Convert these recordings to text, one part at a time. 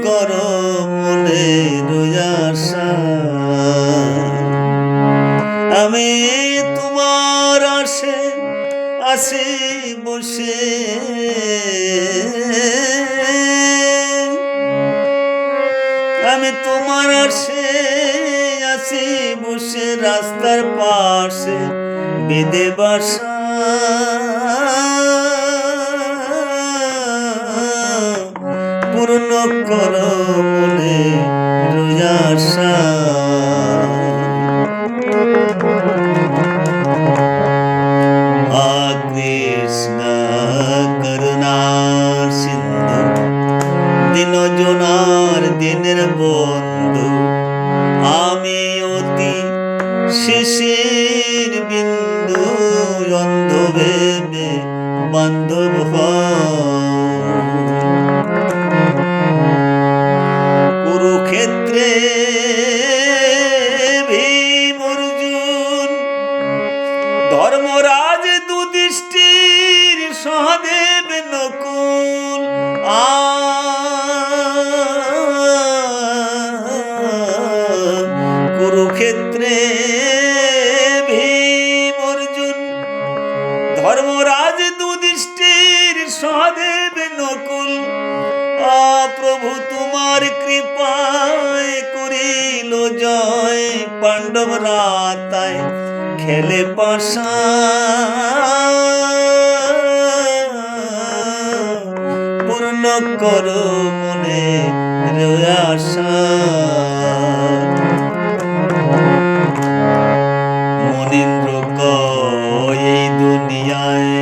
করো মনের আশা। আমি তোমার আসে বসে, আমি তোমার আসে বসে রাস্তার পাশে বেঁধে বাসা। পূর্ণ করো মনের আশা। কৃষ্ণ করুণা সিন্ধু দিন জনার দিনের বন্ধু, আমি অতি শেষের বিন্দু, অন্ধ ভেবে বান্ধব কুরুক্ষেত্রে ভীম অর্জুন, ধর্মরাজ যুধিষ্ঠির সহদেব নকুল, কুরুক্ষেত্রে ভীম অর্জুন, ধর্মরাজ যুধিষ্ঠির সহদেব নকুল। প্রভু তোমার কৃপায় করিল জয়, পাণ্ডবরা তাই খেলে পাশা। পূর্ণ করো মনের আশা। মনীন্দ্র কয় এই দুনিয়ায়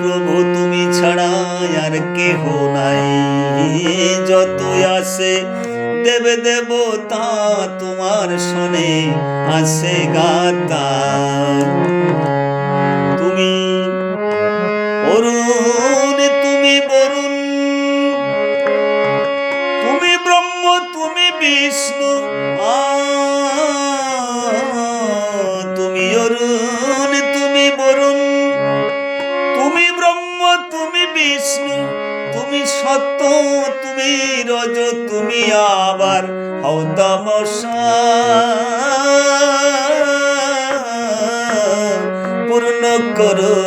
প্রভু তুমি ছাড়া আর কেহ নাই। যতই আসে দেবে দেবতা তোমার শোনে আসে গাতা। তুমি অরুণ তুমি বরুণ, তুমি ব্রহ্ম তুমি বিষ্ণু। তুমি অরুণ তুমি বরুণ, তুমি ব্রহ্ম তুমি বিষ্ণু, তুমি সত্য তুমি রজ, তুমি আবার হও তামসা। পূর্ণ করো